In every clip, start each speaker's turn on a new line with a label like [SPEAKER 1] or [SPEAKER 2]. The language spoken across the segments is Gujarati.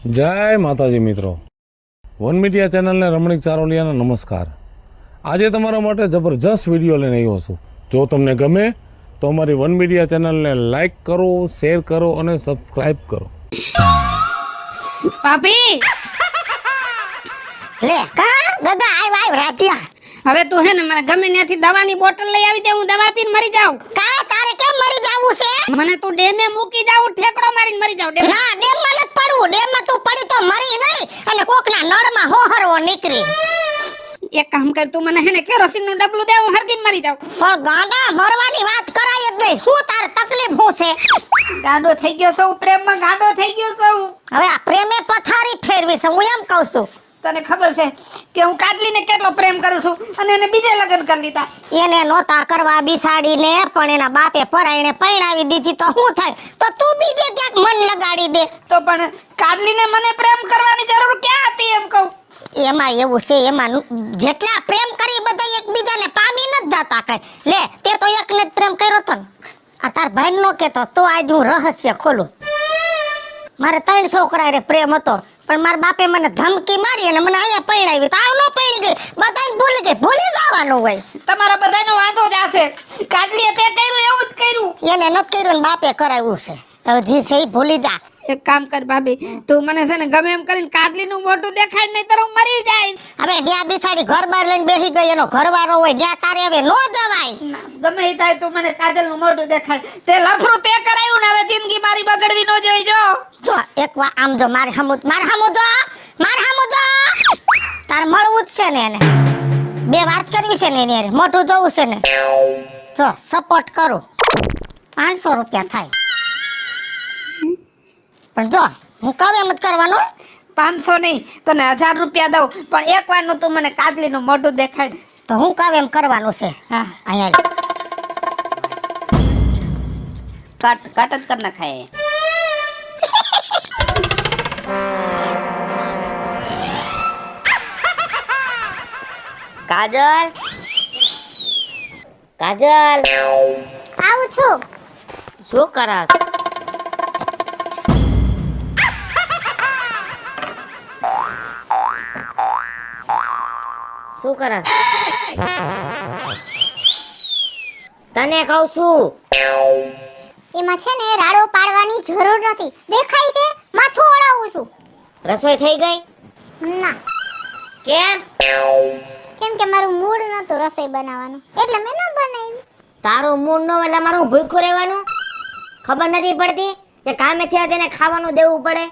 [SPEAKER 1] જય માતાજી મિત્રો, વન મીડિયા ચેનલને રમણીક ચારોલિયાના નમસ્કાર। આજે તમારા માટે જબરજસ્ત વિડીયો લઈને આવ્યો છું। જો તમને ગમે તો અમારી વન મીડિયા ચેનલને લાઈક કરો, શેર કરો અને સબસ્ક્રાઇબ કરો।
[SPEAKER 2] ભાભી
[SPEAKER 3] લે કા દાદા આવ રાતિયા
[SPEAKER 2] હવે તું હે ને મને ગમે ત્યાંથી દવાની બોટલ લઈ આવી દે, હું દવા પીને મરી જાઉં।
[SPEAKER 3] કા તારે કેમ મરી જાવું છે?
[SPEAKER 2] મને તું ડેમે મૂકી જાઉં, ઠેકડો મારીને મરી જાઉં।
[SPEAKER 3] ના ડેમમાં નત પડવું, ડેમમાં તું પડી તો મરી નહીં અને કોકના નળમાં હોહરવો નીકળી।
[SPEAKER 2] એક કામ કર, તું મને હે ને કેરોસીન નું ડબલું દે, હું હરગીને મરી જાઉં।
[SPEAKER 3] પણ ગાંડા મરવાની વાત કરાય જ નહીં। શું તાર તકલીફ હું છે?
[SPEAKER 2] ગાંડો થઈ ગયો છું, પ્રેમમાં ગાંડો થઈ ગયો છું।
[SPEAKER 3] હવે આ પ્રેમે પથારી ફેરવી છે, હું એમ કહું છું।
[SPEAKER 2] તને ખબર છે કે હું કાટલીને કેટલો પ્રેમ કરું છું અને એને બીજે લગ્ન કરી લીધા।
[SPEAKER 3] એને નોતા કરવા બિસાડીને પણ એના બાપે પરાઈને પરણાવી દીધી તો શું થાય? તો તું બીજે ક્યાંક મન લગાડી દે।
[SPEAKER 2] તો પણ કાટલીને મને પ્રેમ કરવાની જરૂર ક્યાં હતી એમ કહું?
[SPEAKER 3] એમાં એવું છે, એમાં જેટલા પ્રેમ કરી બધા એકબીજાને પામી ન જતા કઈ। લે તે તો એકને જ પ્રેમ કર્યો તો ને, આ તાર ભાઈ નો કેતો તો આજ હું રહસ્ય ખોલું। મારે 3 છોકરા રે પ્રેમ હતો પણ મારા બાપે મને ધમકી મારી અને મને અહીંયા પરણાવી તો આવ ન પરણી ગઈ, બધાને ભૂલી ગઈ। ભૂલી જવાનું હોય,
[SPEAKER 2] તમારા બધાનો વાંધો જ આ છે। કાટલીએ તે કર્યું એવું જ કર્યું,
[SPEAKER 3] એને નથી કર્યું ને બાપે કરાવ્યું છે। હવે જી છે ઈ ભૂલી જા।
[SPEAKER 2] એક કામ કર ભાભી, તું મને છે ને ગમે એમ કરીને કાટલીનું મોઢું દેખાડ, નહીં તો હું મરી જઈશ।
[SPEAKER 3] હવે જ્યાં બિસાડી ઘર બાર લઈને બેસી ગઈ, એનો ઘરવાળો હોય જ્યાં તારે હવે નો જવાય।
[SPEAKER 2] ગમે એ થાય, તું મને કાજલનું મોઢું દેખાડ। તે લફરું તે કરાયું ને, હવે જિંદગી મારી બગડવી ન જોઈ।
[SPEAKER 3] જો એક વાર આમ જો મારે હમુ જો તાર મળવું જ છે ને એને, બે વાત કરવી છે ને એની હારે, મોઢું જોવું છે ને। જો સપોર્ટ કરું, 500 રૂપિયા થાય પણ જો હું કહું એમ જ કરવાનું।
[SPEAKER 2] 500 નહીં, તને 1000 રૂપિયા દઉં, પણ એક વાર તું મને કાજલીનું મોઢું દેખાડ।
[SPEAKER 3] તો હું કહું એમ કરવાનું છે।
[SPEAKER 2] હા,
[SPEAKER 3] અહીંયા
[SPEAKER 2] કટ જ કર નાખાય।
[SPEAKER 4] કાજલ, કાજલ,
[SPEAKER 3] આવું છું।
[SPEAKER 4] શું કરસ? શું કરસ? તને કહું છું,
[SPEAKER 3] એમાં છે ને રાડો પાડવાની જરૂર નથી, દેખાય છે માથું ઓળાવું છું।
[SPEAKER 4] રસોઈ થઈ ગઈ?
[SPEAKER 3] ના,
[SPEAKER 4] કેમ?
[SPEAKER 3] કેમ કે મારું મૂડ નતું રસોઈ બનાવવાનું, એટલે મેં ન બનાવી।
[SPEAKER 4] તારું મૂડ ન હોય એટલે મારું ભૂખ્યું રહેવાનું? ખબર નથી પડતી કે કામે થયા તેને ખાવાનું દેવું પડે?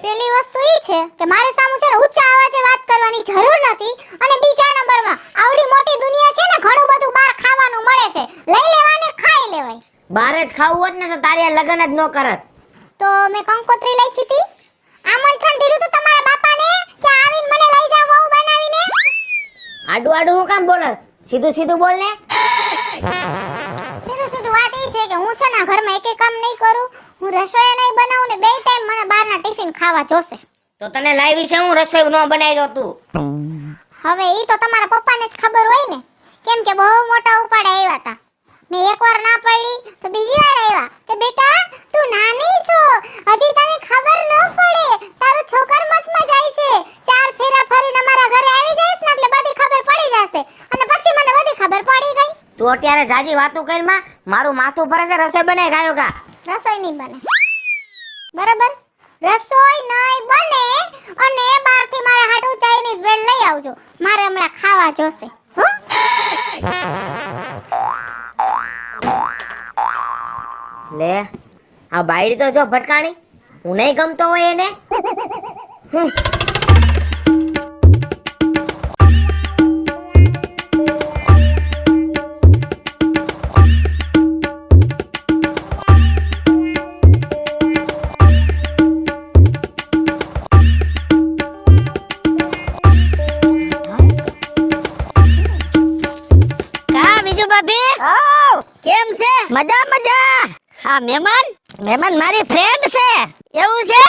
[SPEAKER 3] પેલી વસ્તુ ઈ છે કે મારે સામું છે ને ઊંચા અવાજે વાત કરવાની જરૂર નથી, અને બીજા નંબરમાં આવડી મોટી દુનિયા છે ને, ઘણું બધું બહાર ખાવાનું મળે છે, લઈ લેવાને ખાઈ લેવાય।
[SPEAKER 4] બહાર જ ખાવું હોત ને તો તારી આ લગ્ન જ ન કરત।
[SPEAKER 3] તો મેં કંકોત્રી લખી હતી, આમંત્રણ દીધું તો તમારા બાપાને કે આવીને મને લઈ જાવ વહુ બનાવીને।
[SPEAKER 4] આડું આડું હું કામ બોલસ? સીધું સીધું બોલ ને।
[SPEAKER 3] સીધું વાત ઈ છે કે હું છે ને ઘરમાં એકે કામ નહીં કરું, હું રસોઈ નહીં બનાવું ને બે ટાઈમ મને બહારના ટિફિન ખાવા જોશે।
[SPEAKER 4] તો તને લાવી છે હું રસોઈ ન બનાવી દો તું?
[SPEAKER 3] હવે ઈ તો તમારા પપ્પાને જ ખબર હોય ને, કેમ કે બહુ મોટા ઉપાડે આવ્યા હતા। મેં એકવાર ના પડી તો બીજી વાર આવ્યા કે બેટા તું નાની છો, હજી તને ખબર ન પડે, તારું છોકર મતમાં જાય છે, 4 ફેરા ફરીને અમારા ઘરે આવી જઈશ ને એટલે બધી ખબર પડી જશે। અને પછી મને બધી ખબર પડી ગઈ।
[SPEAKER 4] તું અત્યારે જાજી વાતું કરીમાં મારું માથું ભરે છે। રસોઈ બનાવી ખાયો કા?
[SPEAKER 3] રસોઈ નહીં બને, બરાબર? રસોઈ નહીં બને અને બહારથી મારા હાટુ ચાઇનીઝ ભેળ લઈ આવજો, મારે હમણાં ખાવા જોશે। હો?
[SPEAKER 4] લે આ બાયડી તો જો ભટકાણી, હું નહીં ગમતો હોય એને।
[SPEAKER 2] કા બીજું ભાભી કેમ છે?
[SPEAKER 3] મજા મજા।
[SPEAKER 2] હા, મહેમાન
[SPEAKER 3] મહેમાન મારી ફ્રેન્ડ છે।
[SPEAKER 2] એવું છે?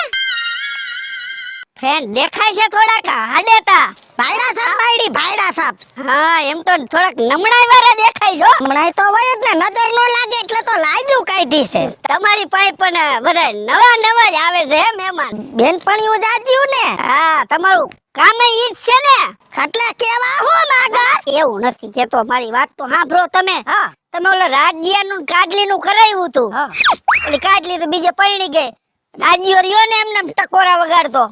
[SPEAKER 2] ફ્રેન્ડ દેખાય છે થોડાક હાડેતા?
[SPEAKER 3] ભાઈડા સાપ બાયડી, ભાઈડા સાપ।
[SPEAKER 2] હા, એમ તો થોડાક નમણાઈ વાળા દેખાય છો।
[SPEAKER 3] હમણાં તો હોય જ ને, નજર નો લાગે એટલે તો લાજુ કાઢી।
[SPEAKER 5] કાઢી છે.
[SPEAKER 4] તમારી પાસે પણ બધા નવા નવા જ આવે છે હે મહેમાન.
[SPEAKER 5] બેનપણીઓ જાજ્યું ને.
[SPEAKER 4] હા, તમારું કામ ઈ જ છે ને.
[SPEAKER 5] એટલે કેવા હું માંગસ?
[SPEAKER 4] એવું નથી કેતો, મારી વાત તો સાંભળો તમે.
[SPEAKER 5] હા
[SPEAKER 4] તમે ઓલા રાજ્યાનું કાડલીનું કરાવ્યું હતું.
[SPEAKER 5] હા.
[SPEAKER 4] ઓલી કાડલી તો બીજે પૈણી ગઈ. રાજ્યો રહ્યો ને એમને ટકોરા વગાડતો.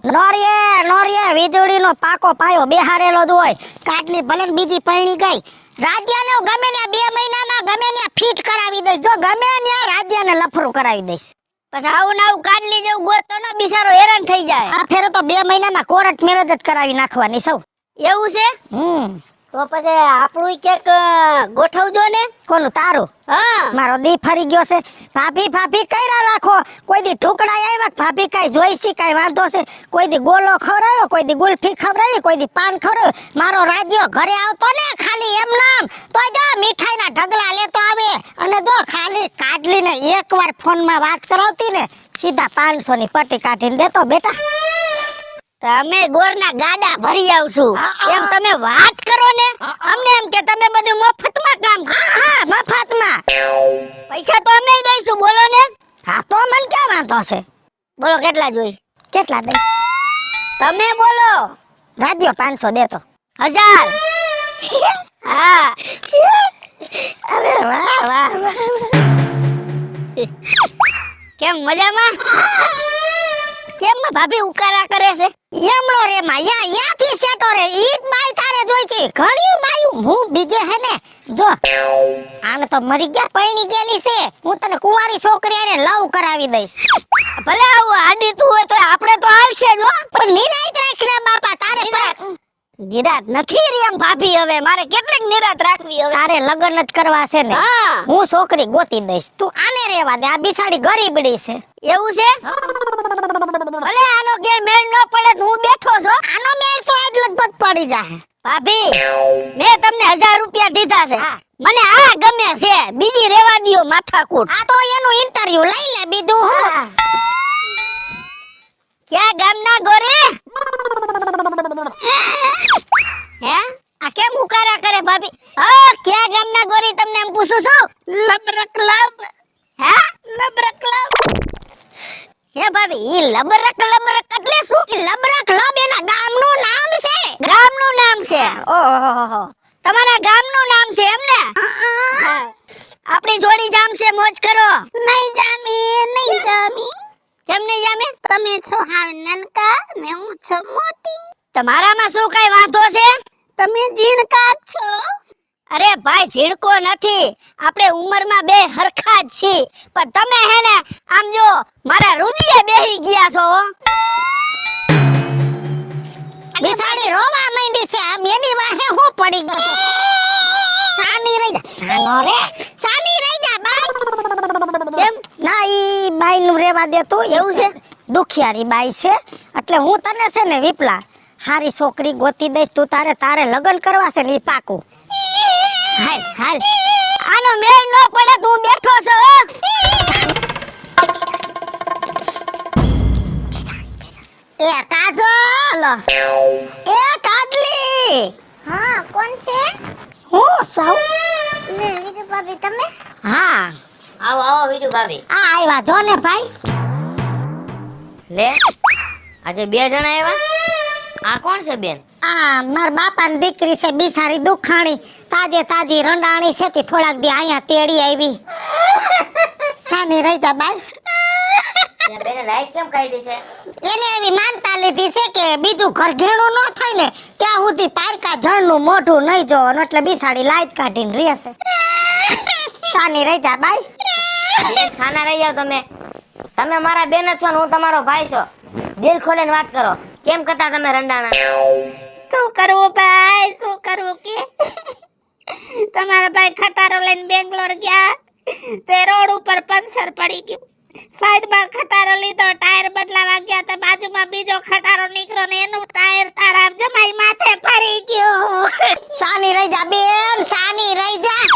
[SPEAKER 5] નોરીએ વીજળીનો પાકો પાયો બેહારેલો જ હોય. કાટલી ભલે ને બીજી પૈણી ગઈ. રાજ્યને હું ગમે ને 2 મહિનામાં ગમે ને ફિટ કરાવી દઈશ. જો ગમે ને રાજ્યને લફરું કરાવી દઈશ.
[SPEAKER 4] પછી આવું ને આવું કાડલી જેવું ગોતો ને બિચારો હેરાન થઈ જાય.
[SPEAKER 5] આ ફેરે તો 2 મહિનામાં કોર્ટ મેરેજ જ કરાવી નાખવાની સૌ.
[SPEAKER 4] એવું છે? તો પછી આપણું ક્યાંક ગોઠવજો ને.
[SPEAKER 5] કોનું તારું?
[SPEAKER 4] હા,
[SPEAKER 5] મારો દી ફરી ગયો છે. ભાભી કર્યા રાખો. કોઈ દી ઠુકડા આવ્યા ભાભી કઈ જોઈ છે કઈ વાંધો છે. કોઈ દી ગોલો ખવડાવ્યો, કોઈ દી ગુલ્ફી ખવડાવી, કોઈ દી પાન ખવડાવ્યું. મારો રાજ્યો ઘરે આવતો ને ખાલી એમ નામ તો જો મીઠાઈના ઢગલા લેતો આવે અને જો ખાલી કાઢલીને એકવાર ફોનમાં વાત કરાવતી ને સીધા 500 ની પટ્ટી કાઢીને દેતો. બેટા
[SPEAKER 4] તમે ગોરના ગાડા ભરી આવશું એમ તમે વાત કરો ને. અમને એમ કે તમે બધું મફતમાં કામ કરો.
[SPEAKER 5] હા મફતમાં.
[SPEAKER 4] પૈસા તો અમે દઈશું, બોલો ને.
[SPEAKER 5] હા તો મને ક્યાં વાંધો છે?
[SPEAKER 4] બોલો કેટલા જોઈશ?
[SPEAKER 5] કેટલા દઈશ?
[SPEAKER 4] તમે બોલો.
[SPEAKER 5] રાજ્યો 500 દેતો.
[SPEAKER 4] 1000. હા.
[SPEAKER 5] અરે વાહ.
[SPEAKER 4] કેમ મજામાં? કેમ ભાભી ઉકારા કરે છે?
[SPEAKER 5] એમનો રે માં યાથી સેટો રે. ઈ જ બાઈ તારે જોઈ છે. ઘણી બાયું હું બીજે હે ને. જો આને તો મરી ગયા પૈણી ગયેલી છે. હું તને કુંવારી છોકરી આરે લવ કરાવી દઈશ.
[SPEAKER 4] ભલે આવું આડી તું હોય તો આપણે તો હાલશે જ હો.
[SPEAKER 5] પણ નિરાત રાખ રે બાપા તારે.
[SPEAKER 4] નિરાત નથી રે એમ ભાભી. હવે મારે કેટલીક નિરાત રાખવી હવે.
[SPEAKER 5] તારે લગ્ન જ કરવા છે ને.
[SPEAKER 4] હા.
[SPEAKER 5] હું છોકરી ગોતી દઈશ. તું આને રેવા દે. આ બિસાડી ગરીબડી છે.
[SPEAKER 4] એવું છે? ભલે આનો કે મેળ ન પડે તો હું બેઠો છું.
[SPEAKER 5] આનો મેળ તો આજ લગભગ પડી જાય.
[SPEAKER 4] ભાભી, મેં તમને 1000 રૂપિયા દીધા છે. મને આ ગમે છે, બીજી રેવા દિયો માથાકૂટ.
[SPEAKER 5] આ તો એનું ઇન્ટરવ્યુ લઈ લે બીજું હું.
[SPEAKER 4] ક્યાં ગામના ગોરે? હે? આ કેમ ઉકારા કરે ભાભી? હા, ક્યાં ગામના ગોરી તમને એમ પૂછું છું?
[SPEAKER 5] લબરક લબ.
[SPEAKER 4] હે?
[SPEAKER 5] લબરક લબ.
[SPEAKER 4] હે ભાભી, ઈ લબરક એટલે શું?
[SPEAKER 5] લબરક લબ એના ગામનું નામ છે.
[SPEAKER 4] ગામનું નામ છે. ઓહો, તમારા ગામનું નામ છે એમ ને? આપણી જોડી જામશે, મોજ કરો.
[SPEAKER 5] નહીં જામી.
[SPEAKER 4] કેમ નહીં જામે?
[SPEAKER 5] તમે છો હાવ નનકા ને હું છું મોટી.
[SPEAKER 4] તમારામાં શું કઈ વાંધો છે?
[SPEAKER 5] તમે જીણકા છો.
[SPEAKER 4] અરે ભાઈ, ઝીણકો નથી. આપણે ઉંમરમાં બે હરખા જ છીએ. પણ તમે હે ને આમ જો મારા રુદિયે બેહી ગયા છો.
[SPEAKER 5] બિસાડી રોવા માંડી છે. આમ એની વાહે હું પડી ગઈ. સાની રહી જા. સાની રહી જા બાઈ.
[SPEAKER 4] કેમ?
[SPEAKER 5] ના ઈ બાઈ નું રેવા દે તું.
[SPEAKER 4] એવું છે?
[SPEAKER 5] દુખિયારી બાઈ છે. એટલે હું તને છે ને વિપલા હારી છોકરી ગોતી દઈશ. તું તારે લગ્ન કરવા છે ને ઈ પાકું. હાલ.
[SPEAKER 4] આનો મેળ ન પડે તો હું બેઠો છું.
[SPEAKER 5] એ કાજલ. એ કાજલી.
[SPEAKER 3] હા કોણ છે?
[SPEAKER 5] હું સૌ.
[SPEAKER 3] લે વિજુ ભાભી તમે?
[SPEAKER 5] હા
[SPEAKER 4] આવો વિજુ ભાભી.
[SPEAKER 5] આ આવ્યા જો ને ભાઈ.
[SPEAKER 4] લે, આજે 2 જણા આવ્યા. આ કોણ છે બેન?
[SPEAKER 5] આ માર બાપાની દીકરી છે. બિસારી દુખાણી તાજી રંડાણી છે. તે થોડાક દી અહીંયા તેડી આવી. સાની રહી જા બાઈ.
[SPEAKER 4] ત્યાં બેને લાઈટ કેમ કાઢી છે?
[SPEAKER 5] એને એવી માનતા લીધી છે કે બીજું ઘર ઘેણું ન થાય ને ત્યાં સુધી પારકા જણનું મોઢું નહીં જોવાનું. એટલે બિસાડી લાઈટ કાઢીને રહેશે. સાની રહી જા બાઈ.
[SPEAKER 4] બેન ખાના રહી જાવ તમે. તમે મારા બેન જ છો ને હું તમારો ભાઈ છો. દિલ ખોલીને વાત કરો. કેમ કરતા તમે રંડાણા?
[SPEAKER 5] શું કરવું ભાઈ, શું કરવું કે તમારા ભાઈ ખટારો લઈને બેંગ્લોર ગયા. તે રોડ ઉપર પંચર પડી ગયું. સાઈડમાં ખટારો લીધો, ટાયર બદલાવા ગયા તો બાજુમાં બીજો ખટારો નીકળ્યો ને એનું ટાયર તારા જમાઈ માથે ફરી ગયું. સાની રહી જા બેન, સાની રહી જા.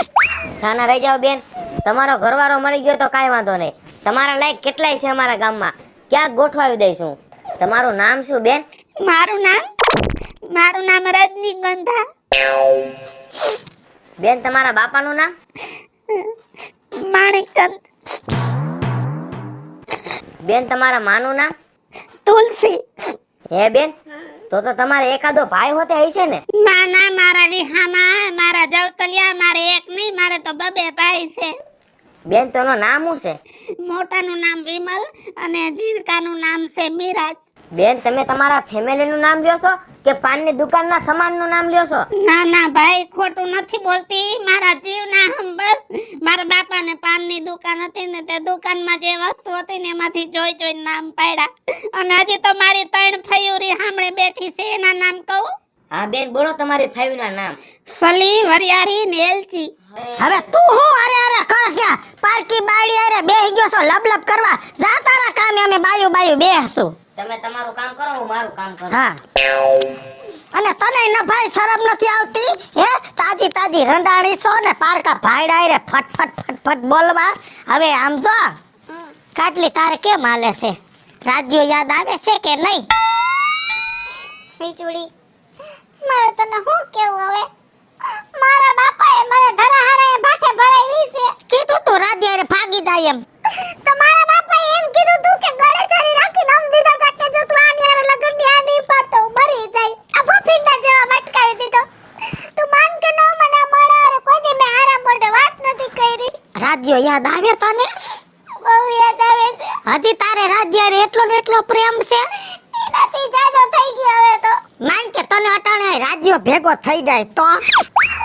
[SPEAKER 4] સાના રહી જાવ બેન. તમારો ઘરવાળો મળી ગયો તો કાઈ વાંધો નહીં. તમારા લાયક કેટલાય છે અમારા ગામમાં. ક્યાંક ગોઠવાવી દઈશું. તમારું નામ શું બેન?
[SPEAKER 5] મારું નામ રજનીગંધા.
[SPEAKER 4] બેન તમારા બાપાનું નામ?
[SPEAKER 5] માણેકચંદ.
[SPEAKER 4] બેન તમારા માનું નામ
[SPEAKER 2] તુલસી.
[SPEAKER 4] હે બેન, તો તમારે એકાદો ભાઈ હોતે હશે ને?
[SPEAKER 2] ના ના, મારા વિહામાં મારા જવતલિયા મારે એક નહીં, મારે તો બબે ભાઈ છે.
[SPEAKER 4] બેન તો એનું નામ શું છે?
[SPEAKER 2] મોટાનું નામ વિમલ અને જીણકાનું નામ છે મિરાજ.
[SPEAKER 4] બેન તમે તમારા ફેમિલીનું નામ લ્યો છો કે પાનની દુકાનના સામાનનું નામ લ્યો છો?
[SPEAKER 2] ના ના ભાઈ, ખોટું નથી બોલતી. મારા જીવના હમ બસ. મારા બાપાને પાનની દુકાન હતી ને, તે દુકાનમાં જે વસ્તુ હતી ને એમાંથી જોઈ જોઈને નામ પાડ્યા. અને હજી તો મારી 3 ફયુરી સામે બેઠી છે, એના નામ કહું?
[SPEAKER 4] હા બેન, બોલો તમારી ફાઈવના નામ.
[SPEAKER 2] સલી, વરિયારી ને એલચી.
[SPEAKER 5] હવે તું હું અરે અરે કર ક્યાં પારકી બાળી અરે બેહી ગયો છો લબલબ કરવા? જા તારા કામે, અમે બાયું બાયું બેહશું.
[SPEAKER 4] તમે તમારું કામ કરો, હું મારું કામ કરું.
[SPEAKER 5] હા, અને તને ન ભાઈ શરમ નથી આવતી? હે, તાજી તાજી રંડાણી છો ને પારકા ભાઈડા રે ફટ ફટ ફટ ફટ બોલવા. હવે આમ જો કાટલી તારે કેમ હાલે છે? રાજ્યો યાદ આવે છે કે નહીં?
[SPEAKER 3] વીજળી, મારે તને શું કેવું હવે? મારા બાપાએ મને ધરાહારાએ ભાઠે ભરાવી છે.
[SPEAKER 5] કીધું તું રાજ્ય રે ભાગી જાય એમ.
[SPEAKER 3] તો મારા બાપાએ એમ કીધું તું કે ગળેચારી રાખીને નામ દીધા તા કે જો તું આની હારે લગનની આ નહીં પાડતો મરી જાય. આ ફફીંડા જેવા મટકાવી દીધો. તું માન કે ન મને મારા હારે કોઈ દી મેં આરામ માટે વાત નથી કરી.
[SPEAKER 5] રાજ્યો યાદ આવે તને?
[SPEAKER 3] બહુ યાદ આવે છે.
[SPEAKER 5] હજી તારે રાજ્ય રે એટલો ને એટલો પ્રેમ છે?
[SPEAKER 3] એનાથી જાજો થઈ ગયો હવે તો.
[SPEAKER 5] માન કે તને અટાણે રાજ્યો ભેગો થઈ જાય તો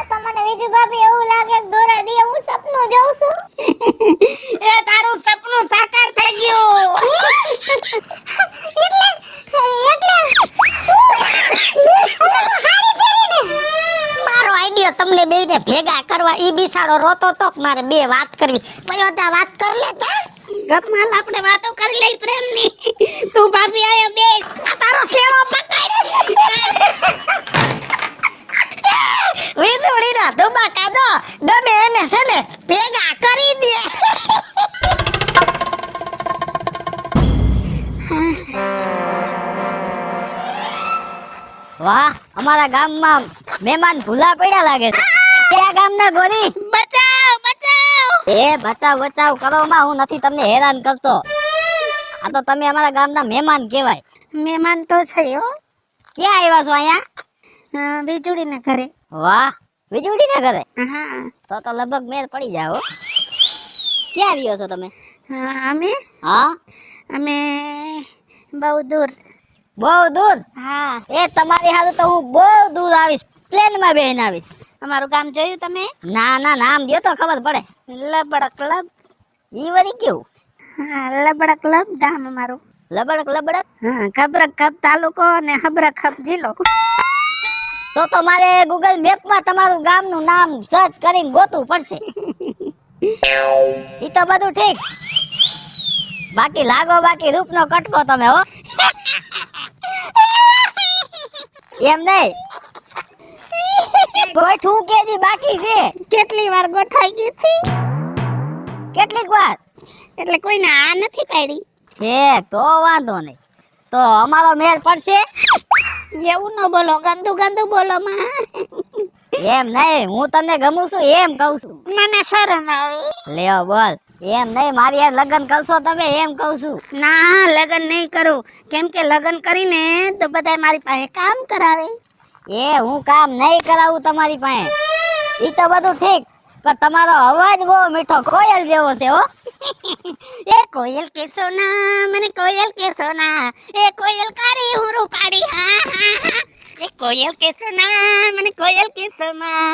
[SPEAKER 3] તો મને વિજુ ભાભી એવું લાગે કે દોરા દી હું સપનું જોઉં છું.
[SPEAKER 2] એ તારું સપનું સાકાર થઈ ગયું.
[SPEAKER 5] મારો આઈડિયા તમને બેયને ભેગા કરવા. ઈ બિસાડો રોતો તો કે મારે 2 વાત કરવી. કયો તા વાત કર લે તા.
[SPEAKER 2] ગપમાલ આપણે વાતો કરી લઈ પ્રેમની. તું ભાભી આયો બેસ.
[SPEAKER 5] આ તારો સેવો પકડ. વીજળીના ધુમાકા દો ગમે એને છે ને ભેગા કરી દે.
[SPEAKER 4] વાહ, અમારા ગામમાં મહેમાન ભૂલા પડ્યા લાગે છે. કયા ગામના ગોરી?
[SPEAKER 2] બચાવ બચાવ.
[SPEAKER 4] એ બચાવ બચાવ કરો માં, હું નથી તમને હેરાન કરતો. આ તો તમે અમારા ગામના મહેમાન કહેવાય.
[SPEAKER 2] મહેમાન તો છે હો.
[SPEAKER 4] ક્યાં આવ્યા છો અહીંયા?
[SPEAKER 2] વીજળીને ઘરે.
[SPEAKER 4] વાહ, વીજળી ના ઘરે?
[SPEAKER 2] હા.
[SPEAKER 4] તો લગભગ મેર પડી જાઓ. ક્યાં રહ્યો છો તમે?
[SPEAKER 2] અમે
[SPEAKER 4] હા,
[SPEAKER 2] અમે બહુ દૂર.
[SPEAKER 4] બહુ દૂર?
[SPEAKER 2] હા.
[SPEAKER 4] એ તમારી હાલ તો હું બહુ દૂર આવીશ, પ્લેનમાં બેહીને આવીશ.
[SPEAKER 2] અમારું ગામ જોયું તમે?
[SPEAKER 4] ના ના, નામ દો તો ખબર પડે.
[SPEAKER 2] લબડક લબ.
[SPEAKER 4] ઈ વળી કેવું?
[SPEAKER 2] હા, લબડક લબ ગામ અમારું.
[SPEAKER 4] લબડક લબડક?
[SPEAKER 2] હા, ખબરક ખબ તાલુકો અને ખબરક ખબ જિલ્લો.
[SPEAKER 4] તો મારે ગૂગલ મેપમાં તમારું ગામનું નામ સર્ચ કરીને ગોતવું પડશે. ઈ તો બધું ઠીક, બાકી લાગો બાકી રૂપનો કટકો તમે હો. એમ નહીં, ગોઠવું કેજી બાકી છે?
[SPEAKER 2] કેટલી વાર ગોઠવાઈ ગઈ હતી,
[SPEAKER 4] કેટલીક વાર?
[SPEAKER 2] એટલે કોઈને આ નથી પાડી.
[SPEAKER 4] છે તો વાંધો નહીં, તો અમારો મેળ પડશે.
[SPEAKER 2] એવું ન બોલો, ગંદુ ગંદુ બોલો માં.
[SPEAKER 4] એમ નહીં, હું તમને ગમું છું એમ કહું છું.
[SPEAKER 2] મને શરમ આવે.
[SPEAKER 4] લ્યો બોલ. એમ નહીં, મારી યાર લગ્ન કરશો તમે એમ કહું છું.
[SPEAKER 2] ના, લગ્ન નહીં કરું, કેમ કે લગ્ન કરીને તો બધા મારી પાસે કામ કરાવે.
[SPEAKER 4] એ હું કામ નહીં કરાવું તમારી પાસે, ઈ તો બધું ઠીક, પણ તમારો અવાજ બહુ મીઠો કોયલ જેવો છે હો.
[SPEAKER 2] એ કોયલ કે સોના, મને કોયલ કે સોના, એ કોયલ કારી હુરુ પાડી. હા હા હા, એ કોયલ કે સોના, મને કોયલ કે સોના.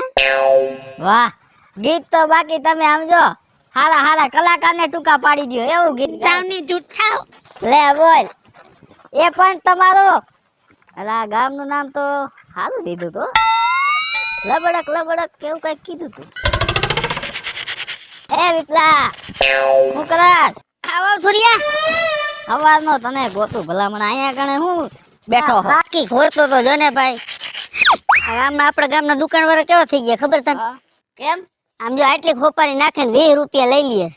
[SPEAKER 4] વાહ, ગીત તો બાકી તમે સમજો હારા હારા કલાકારને ટૂંકા પાડી દો એવું ગીત ગાઓ.
[SPEAKER 2] જાવની જૂઠાવ.
[SPEAKER 4] લે બોલ. એ પણ તમારો અલા ગામનું નામ તો સારું દીધું તો, લબડક લબડક કેવું કઈક કીધું તું. એ વિપલા, હું કરસ?
[SPEAKER 5] આવો સૂર્યા.
[SPEAKER 4] સવારનો તને ગોતું ભલામણ, અહીંયા કણે હું બેઠો હો.
[SPEAKER 5] બાકી ગોતો તો જો ને ભાઈ, આ ગામના આપણા ગામના દુકાન વાળા કેવા થઈ ગયા ખબર તને?
[SPEAKER 4] કેમ?
[SPEAKER 5] આમ જો આટલી ખોપારી નાખીને 20 રૂપિયા લઈ લઈએ.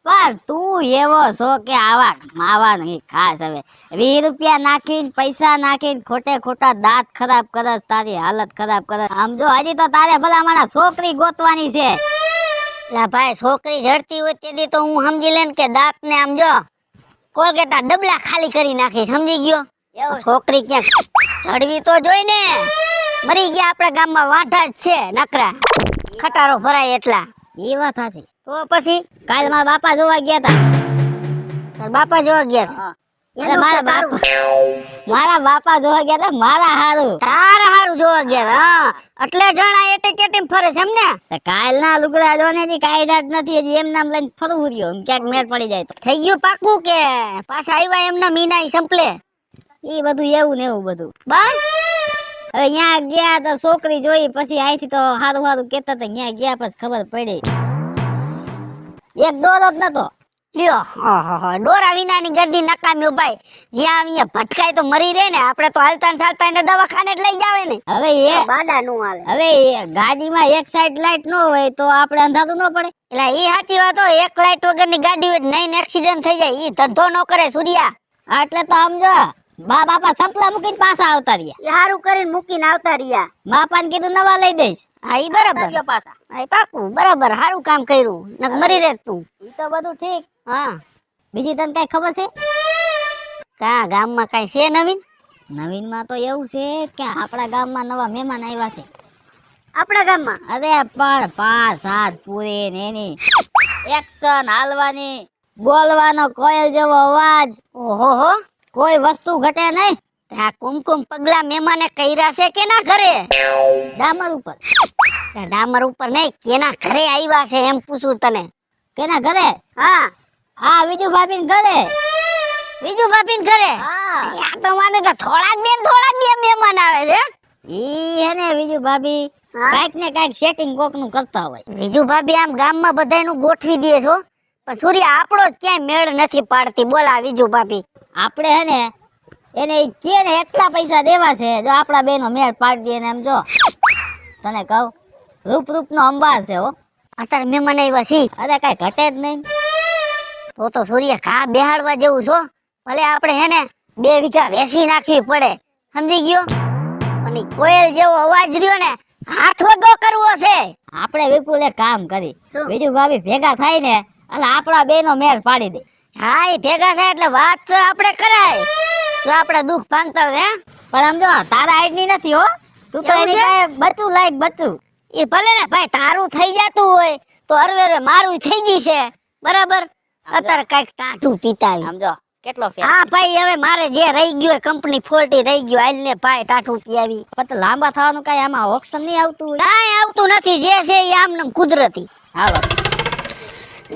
[SPEAKER 4] પણ તું એવો છો કે આવા માવા નહીં ખાસ. હવે 20 રૂપિયા નાખીને પૈસા નાખીને ખોટે ખોટા દાંત ખરાબ કરસ, તારી હાલત ખરાબ કરસ. આમ જો હજી તો તારે ભલા મારા છોકરી ગોતવાની છે. લા ભાઈ છોકરી જડતી હોય તેથી તો હું સમજી લેન કે દાંત ને આમ જો કોલગેટના ડબલા ખાલી કરી નાખી, સમજી ગયો? છોકરી ક્યાંક જડવી તો જોઈ ને. મરી ગયા આપણા ગામમાં વાંઢા જ છે નકરા, ખટારો ભરાય એટલા. એ વાત સાચી. તો પછી કાલ મારા બાપા જોવા ગયા હતા. તાર બાપા જોવા ગયા હતા? મારા બાપા જોવા ગયા હતા મારા હારું. તારા હારું જોવા ગયા હતા? હા, એટલે જણા એટે કેટીમ ફરે છે એમને. કાલ ના લુગડા જોને થી કાયદા જ નથી, હજી એમ નામ લઈને ફરવું રહ્યો, ક્યાંક મેળ પડી જાય તો. થઈ ગયું પાકું કે પાછા આવ્યા એમના મીના સંપલે? એ બધું એવું ને એવું બધું બસ. હવે ત્યાં ગયા તો છોકરી જોઈ, પછી અહીંથી તો હારું હારું કેતા હતા, ત્યાં ગયા પછી ખબર પડી એક દોરો જ નતો. લ્યો, ઓહો, ડોરા વિનાની ગરદી નકામી ભાઈ. જ્યાં અહીંયા ભટકાય તો મરી રહે ને, આપણે તો હાલતા ને ચાલતા એને દવાખાને જ લઈ જાવે ને. હવે એ બાડા નું હાલે. હવે ગાડીમાં એક સાઈડ લાઈટ ન હોય તો આપણે અંધારું ન પડે. એટલે એ સાચી વાત હો, એક લાઈટ વગરની ગાડી હોય નહીં એક્સિડન્ટ થઈ જાય. એ ધંધો ન કરે સૂર્યા. એટલે તો સમજો બાપા સંપલા મૂકીને પાછા આવતા રહ્યા. એ હારું કરીને મૂકીને આવતા રહ્યા. બાપાને કીધું નવા લઈ દઈશ. હા ઈ બરાબર પાછા. હા પાકું બરાબર, હારું કામ કર્યું. નક મરી રહે તું. ઈ તો બધું ઠીક. હા, બીજી તને કઈ ખબર છે? કા ગામમાં કઈ છે નવીન? નવીન માં તો એવું છે કે આપણા ગામમાં નવા મહેમાન આવ્યા છે. આપણા ગામમાં? અરે પણ 5-7 પૂરી ને એની એક્શન હાલવાની, બોલવાનો કોયલ જેવો અવાજ. ઓહો, કોઈ વસ્તુ ઘટે નહીં. આ કુમકુમ પગલા મહેમાને કર્યા છે કેના ઘરે? ડામર ઉપર. ડામર ઉપર નહીં, કેના ઘરે આવ્યા છે એમ પૂછું તને. કેના ઘરે? હા હા, વિજુ ભાભી ને ઘરે. વિજુ ભાભી ને ઘરે? હા. આ તો મને તો થોડાક દે મહેમાન આવે છે. ઈ હે ને વિજુ ભાભી કાઈક ને કાઈક સેટિંગ કોક નું કરતા હોય. વિજુ ભાભી આમ ગામમાં બધાયનું ગોઠવી દે છો, પણ સૂર્ય આપણો જ ક્યાંય મેળ નથી પાડતી. બોલા વિજુ ભાભી. આપણે હે ને એને કે ને એટલા પૈસા દેવા છે, જો આપડા બેનો મેળ પાડી દે ને. એમ જો તને કહું, રૂપ નો અંબાર છે હો. અત્યારે મહેમાન આવ્યા છે. અરે કઈ ઘટે જ નહીં. તો સૂર્ય ઘા બેહાડવા જેવું છો. ભલે આપણે હે ને 2 વીઘા વેસી નાખવી પડે, સમજી ગયો? અને કોયલ જેવો અવાજ રહ્યો ને, હાથ વગો કરવો છે. આપણે વિપુલ એક કામ કરી, બીજું ભાભી ભેગા થાય ને એટલે આપડા બેનો મેળ પાડી દે. હા, એ ભેગા થાય એટલે વાત તો આપણે કરાય. તો આપણે દુઃખ ભાંગતા હે. પણ આમ જો તારા આઈડની નથી હો, તું તો એની કાંઈ બચું લાયક બચું. એ ભલે ને ભાઈ તારું થઈ જતું હોય તો અરવેરે મારું થઈ ગઈ છે બરાબર. અત્યારે કઈક ટાઢું પીતા સમજો કેટલો ફેર. હા ભાઈ, હવે મારે જે રહી ગયું કંપની 40 રહી ગયું, હાલ ને ભાઈ ટાઢું પીવી. પણ લાંબા થવાનું કઈ આમાં ઓપ્શન નહીં આવતું? કાંઈ આવતું નથી, જે છે એ આમનેમ કુદરતી. હાલો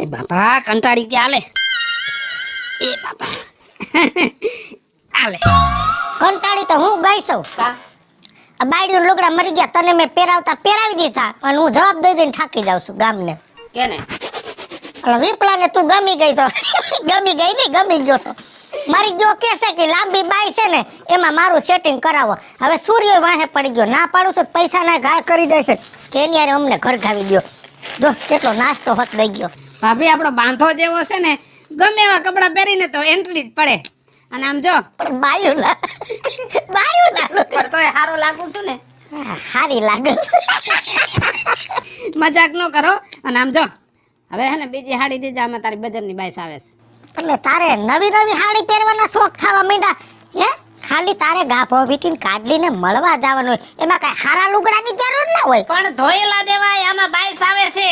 [SPEAKER 2] એ બાપા કંટાળી ગયા. હાલે એ બાપા હાલે.
[SPEAKER 5] કંટાળી તો હું ગઈ છું. આ બાયડીના લુગડા મરી ગયા, તને મેં પહેરાવી દીધા અને હું જવાબ દઈ દઈને થાકી જાઉં છું ગામને.
[SPEAKER 2] કેને?
[SPEAKER 5] વિપલાને તું ગમી ગઈ છો. ગમી ગઈ ને ગમી ગયો છો. મારી જો કે છે કે લાંબી બાઈ છે ને એમાં મારું સેટિંગ કરાવો. હવે સૂર્ય વાહે પડી ગયો, ના પાડું છું પૈસા ના ગાળ કરી દેશે કે એની યાર અમને ઘર ગાવી દો. જો કેટલો નાસ્તો હોત દઈ ગયો.
[SPEAKER 2] ભાભી આપણો બાંધો જેવો છે ને, ગમે એવા કપડા પહેરીને તો એન્ટ્રી જ પડે. અને આમ જો
[SPEAKER 5] બાયું ના
[SPEAKER 2] પણ તોય હારો લાગુ છું ને.
[SPEAKER 5] હારી લાગે છે.
[SPEAKER 2] મજાક ન કરો. અને આમ જો હવે હે ને બીજી હાડી દીધા, આમાં તારી બજારની બાઈસ આવે છે.
[SPEAKER 5] એટલે તારે નવી હાડી પહેરવાના શોખ થવા માંડ્યા હે? ખાલી તારે ગાભો વીટીને કાઢલીને મળવા જવાનું હોય, એમાં કઈ હારા લુગડાની જરૂર ના હોય.
[SPEAKER 2] પણ ધોયેલા દેવાય, આમાં બાઈસ આવે છે.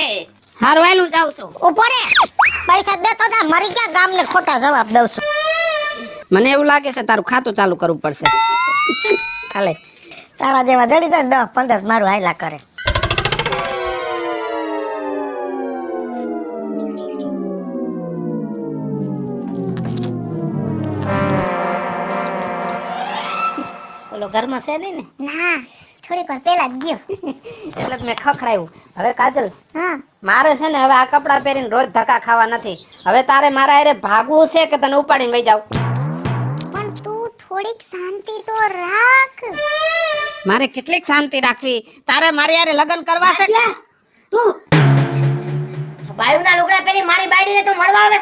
[SPEAKER 2] હારું હાલું જાઉં છું.
[SPEAKER 5] ઉપરે પૈસા દેતો જા, મરી ગયા ગામને ખોટા જવાબ દઉં છું.
[SPEAKER 2] મને એવું લાગે છે તારું ખાતું ચાલુ કરવું પડશે.
[SPEAKER 5] ખાલે તારા જેવા જડી જાય 10-15 મારું હાયલા કરે.
[SPEAKER 2] ઓલો ઘરમાં છે નહીં ને?
[SPEAKER 3] ના, થોડીક વાર પહેલા જ ગયો.
[SPEAKER 2] એટલે જ મેં ખખડાયું. હવે કાજલ,
[SPEAKER 3] હા,
[SPEAKER 2] મારે છે ને હવે આ કપડાં પહેરીને રોજ ધક્કા ખાવા નથી. હવે તારે મારા હારે ભાગવું છે કે તને ઉપાડીને વઈ જાવ?
[SPEAKER 3] પણ તું થોડીક શાંતિ તો રાખ.
[SPEAKER 2] મારે કેટલીક શાંતિ રાખવી? તારે મારી હારે લગ્ન કરવા છે?
[SPEAKER 4] તું બાયુના લુગડા પહેરી મારી બાયડીને તું મળવા આવે?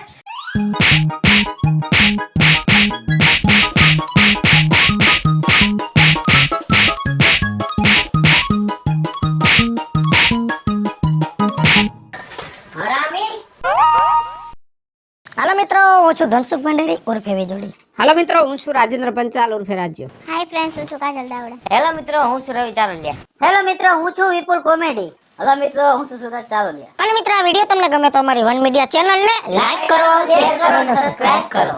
[SPEAKER 5] મિત્રો, હું છું ધનસુખ ભંડેરી ઉર્ફે વીજળી.
[SPEAKER 6] હાલો મિત્રો, હું છું રાજેન્દ્ર પંચાલ ઉર્ફે રાજ્યો.
[SPEAKER 3] હાય ફ્રેન્ડ્સ, હું છું કાજલ દાવડા.
[SPEAKER 4] હેલો મિત્રો, હું છું રવિ ચારોલિયા. હેલો મિત્રો, હું છું વિપુલ કોમેડી. હેલો મિત્રો, હું છું સુરત ચારોલિયા.
[SPEAKER 5] અને મિત્રો, આ વિડીયો તમને ગમે તો અમારી વન મીડિયા ચેનલને લાઈક કરો, શેર કરો અને સબસ્ક્રાઇબ કરો.